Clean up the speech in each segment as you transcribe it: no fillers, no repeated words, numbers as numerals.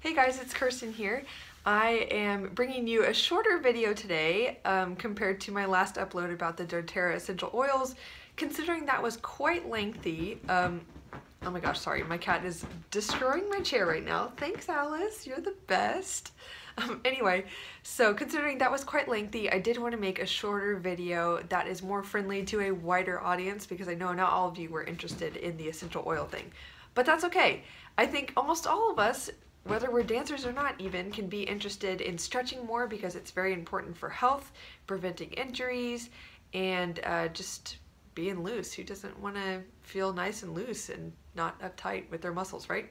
Hey guys, it's Kirsten here. I am bringing you a shorter video today compared to my last upload about the doTERRA essential oils, considering that was quite lengthy. Oh my gosh, sorry, my cat is destroying my chair right now. Thanks, Alice, you're the best. Anyway, so considering that was quite lengthy, I did want to make a shorter video that is more friendly to a wider audience because I know not all of you were interested in the essential oil thing. But that's okay. I think almost all of us, whether we're dancers or not even, can be interested in stretching more because it's very important for health, preventing injuries, and just being loose. Who doesn't want to feel nice and loose and not uptight with their muscles, right?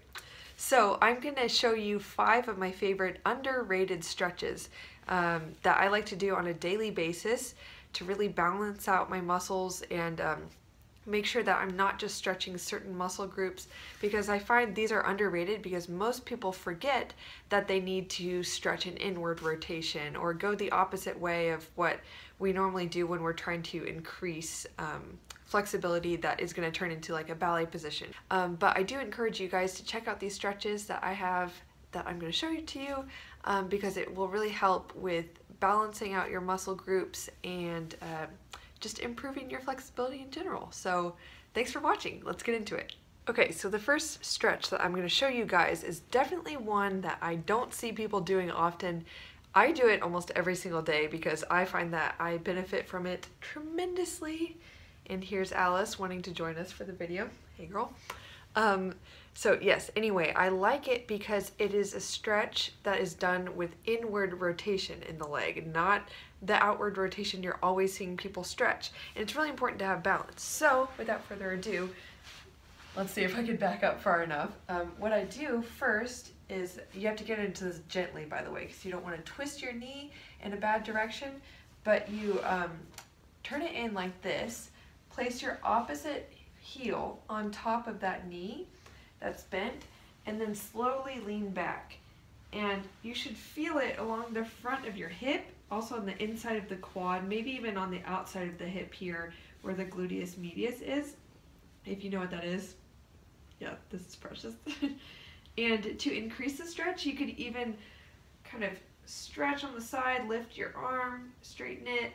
So I'm going to show you 5 of my favorite underrated stretches that I like to do on a daily basis to really balance out my muscles and make sure that I'm not just stretching certain muscle groups, because I find these are underrated because most people forget that they need to stretch an inward rotation or go the opposite way of what we normally do when we're trying to increase flexibility that is going to turn into like a ballet position. But I do encourage you guys to check out these stretches that I have that I'm going to show you to you because it will really help with balancing out your muscle groups and just improving your flexibility in general. So thanks for watching. Let's get into it. Okay, so the first stretch that I'm going to show you guys is definitely one that I don't see people doing often. I do it almost every single day because I find that I benefit from it tremendously. And here's Alice wanting to join us for the video. Hey girl. So yes, anyway, I like it because it is a stretch that is done with inward rotation in the leg, not the outward rotation you're always seeing people stretch. And it's really important to have balance. So without further ado, let's see if I can back up far enough. What I do first is, you have to get into this gently, by the way, because you don't want to twist your knee in a bad direction, but you turn it in like this, place your opposite heel on top of that knee that's bent, and then slowly lean back. And you should feel it along the front of your hip, also on the inside of the quad, maybe even on the outside of the hip here where the gluteus medius is, if you know what that is. Yeah, this is precious. And to increase the stretch, you could even kind of stretch on the side, lift your arm, straighten it,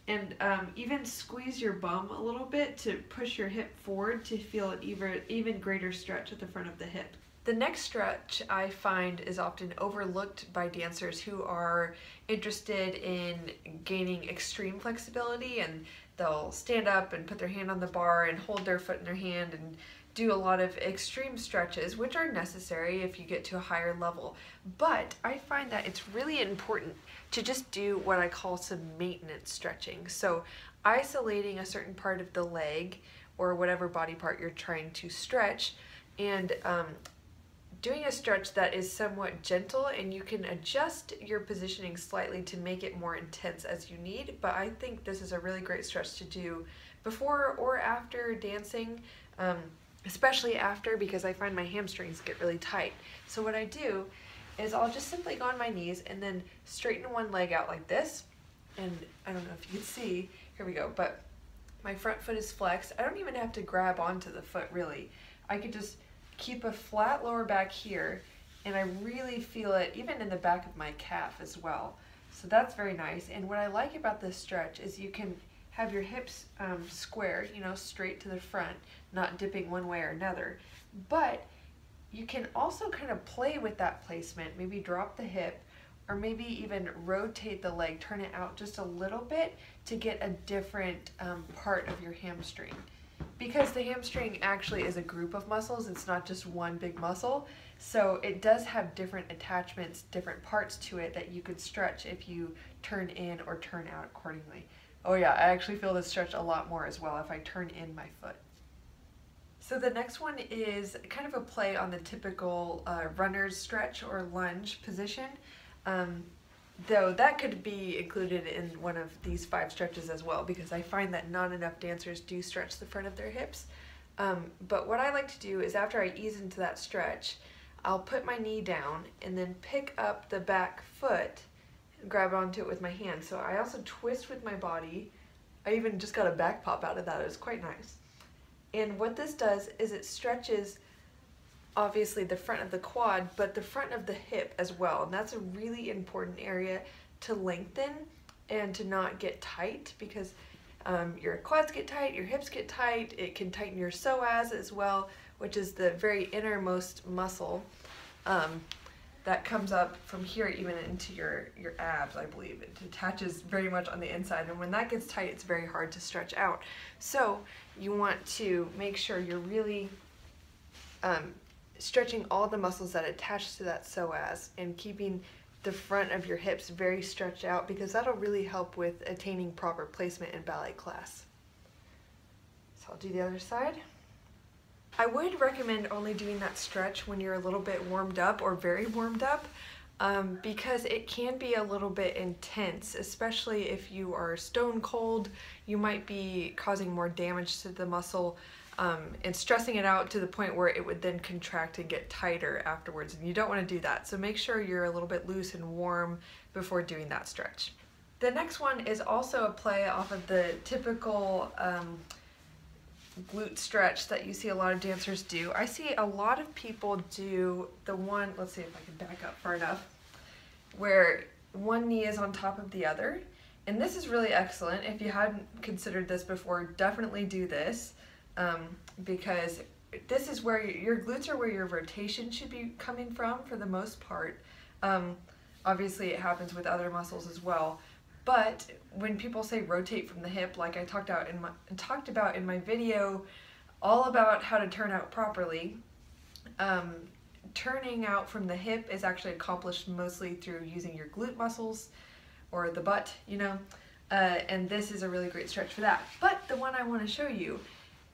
and even squeeze your bum a little bit to push your hip forward to feel an even greater stretch at the front of the hip. The next stretch I find is often overlooked by dancers who are interested in gaining extreme flexibility, and they'll stand up and put their hand on the bar and hold their foot in their hand and do a lot of extreme stretches, which are necessary if you get to a higher level. But I find that it's really important to just do what I call some maintenance stretching. So isolating a certain part of the leg or whatever body part you're trying to stretch, and doing a stretch that is somewhat gentle, and you can adjust your positioning slightly to make it more intense as you need. But I think this is a really great stretch to do before or after dancing, especially after, because I find my hamstrings get really tight. So what I do is I'll just simply go on my knees and then straighten one leg out like this. And I don't know if you can see, here we go, but my front foot is flexed. I don't even have to grab onto the foot really. I could just keep a flat lower back here, and I really feel it even in the back of my calf as well. So that's very nice. And what I like about this stretch is you can have your hips squared, you know, straight to the front, not dipping one way or another. But you can also kind of play with that placement, maybe drop the hip, or maybe even rotate the leg, turn it out just a little bit to get a different part of your hamstring. Because the hamstring actually is a group of muscles, it's not just one big muscle, so it does have different attachments, different parts to it that you could stretch if you turn in or turn out accordingly. Oh yeah, I actually feel this stretch a lot more as well if I turn in my foot. So the next one is kind of a play on the typical runner's stretch or lunge position, though that could be included in one of these 5 stretches as well, because I find that not enough dancers do stretch the front of their hips. But what I like to do is, after I ease into that stretch, I'll put my knee down and then pick up the back foot, grab onto it with my hand. So I also twist with my body. I even just got a back pop out of that. It was quite nice. And what this does is it stretches obviously the front of the quad, but the front of the hip as well. And that's a really important area to lengthen and to not get tight, because your quads get tight, your hips get tight, it can tighten your psoas as well, which is the very innermost muscle that comes up from here even into your abs, I believe. It attaches very much on the inside, and when that gets tight, it's very hard to stretch out. So you want to make sure you're really stretching all the muscles that attach to that psoas and keeping the front of your hips very stretched out, because that'll really help with attaining proper placement in ballet class. So I'll do the other side. I would recommend only doing that stretch when you're a little bit warmed up or very warmed up, because it can be a little bit intense, especially if you are stone cold. You might be causing more damage to the muscle and stressing it out to the point where it would then contract and get tighter afterwards, and you don't want to do that. So make sure you're a little bit loose and warm before doing that stretch. The next one is also a play off of the typical glute stretch that you see a lot of dancers do. I see a lot of people do the one, let's see if I can back up far enough, where one knee is on top of the other. And this is really excellent. If you hadn't considered this before, definitely do this, because this is where your glutes are where your rotation should be coming from for the most part. Obviously it happens with other muscles as well. But when people say rotate from the hip, like I talked about in my video all about how to turn out properly, turning out from the hip is actually accomplished mostly through using your glute muscles or the butt, you know, and this is a really great stretch for that. But the one I want to show you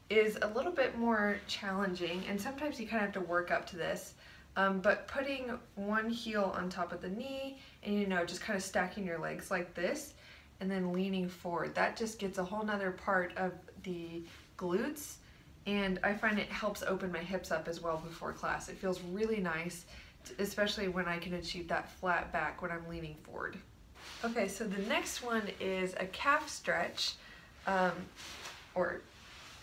is a little bit more challenging, and sometimes you kind of have to work up to this. But putting one heel on top of the knee and, you know, just kind of stacking your legs like this and then leaning forward, that just gets a whole nother part of the glutes, and I find it helps open my hips up as well before class. It feels really nice, especially when I can achieve that flat back when I'm leaning forward. Okay, so the next one is a calf stretch, or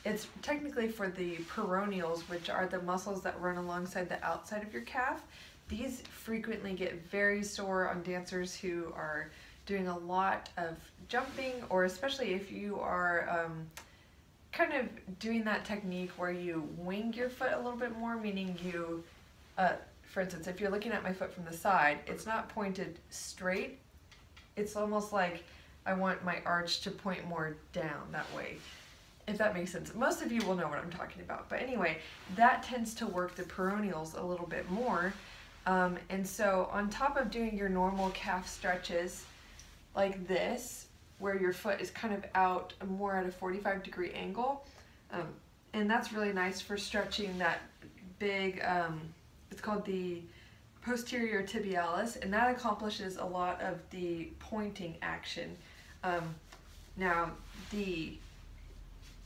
it's technically for the peroneals, which are the muscles that run alongside the outside of your calf. These frequently get very sore on dancers who are doing a lot of jumping, or especially if you are kind of doing that technique where you wing your foot a little bit more, meaning you, for instance, if you're looking at my foot from the side, it's not pointed straight. It's almost like I want my arch to point more down that way, if that makes sense. Most of you will know what I'm talking about. But anyway, that tends to work the peroneals a little bit more. And so on top of doing your normal calf stretches like this, where your foot is kind of out more at a 45-degree angle, and that's really nice for stretching that big, it's called the Posterior Tibialis, and that accomplishes a lot of the pointing action. Now, the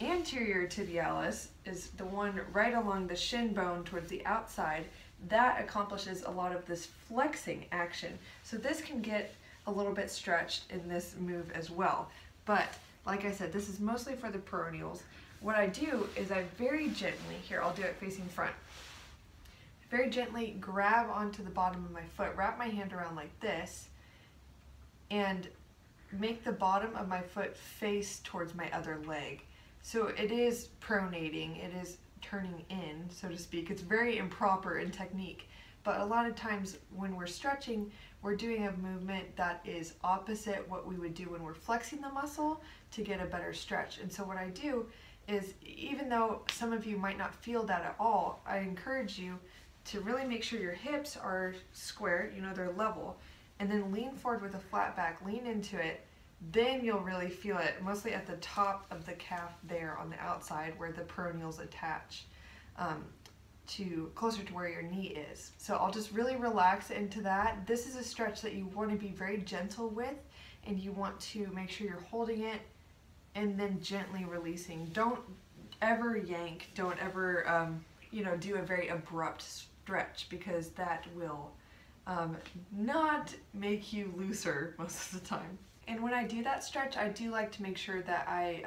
Anterior tibialis is the one right along the shin bone towards the outside. That accomplishes a lot of this flexing action. So this can get a little bit stretched in this move as well. But like I said, this is mostly for the peroneals. What I do is I very gently, here I'll do it facing front, very gently grab onto the bottom of my foot, wrap my hand around like this, and make the bottom of my foot face towards my other leg. So it is pronating, it is turning in, so to speak. It's very improper in technique, but a lot of times when we're stretching, we're doing a movement that is opposite what we would do when we're flexing the muscle to get a better stretch. And so what I do is, even though some of you might not feel that at all, I encourage you to really make sure your hips are square, you know, they're level, and then lean forward with a flat back, lean into it. Then you'll really feel it, mostly at the top of the calf there on the outside where the peroneals attach to closer to where your knee is. So I'll just really relax into that. This is a stretch that you want to be very gentle with, and you want to make sure you're holding it and then gently releasing. Don't ever yank, don't ever you know, do a very abrupt stretch, because that will not make you looser most of the time. And when I do that stretch, I do like to make sure that I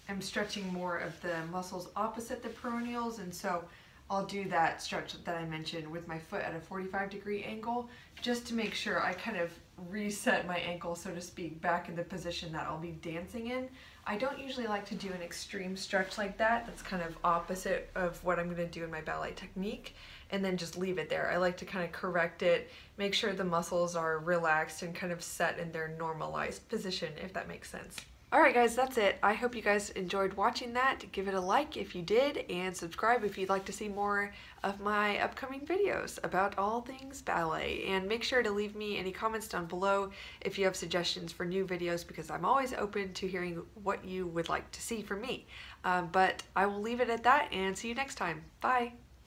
am stretching more of the muscles opposite the peroneals, and so I'll do that stretch that I mentioned with my foot at a 45-degree angle, just to make sure I kind of reset my ankle, so to speak, back in the position that I'll be dancing in. I don't usually like to do an extreme stretch like that. That's kind of opposite of what I'm going to do in my ballet technique, and then just leave it there. I like to kind of correct it, make sure the muscles are relaxed and kind of set in their normalized position, if that makes sense. Alright guys, that's it. I hope you guys enjoyed watching that. Give it a like if you did, and subscribe if you'd like to see more of my upcoming videos about all things ballet. And make sure to leave me any comments down below if you have suggestions for new videos, because I'm always open to hearing what you would like to see from me. But I will leave it at that, and see you next time. Bye!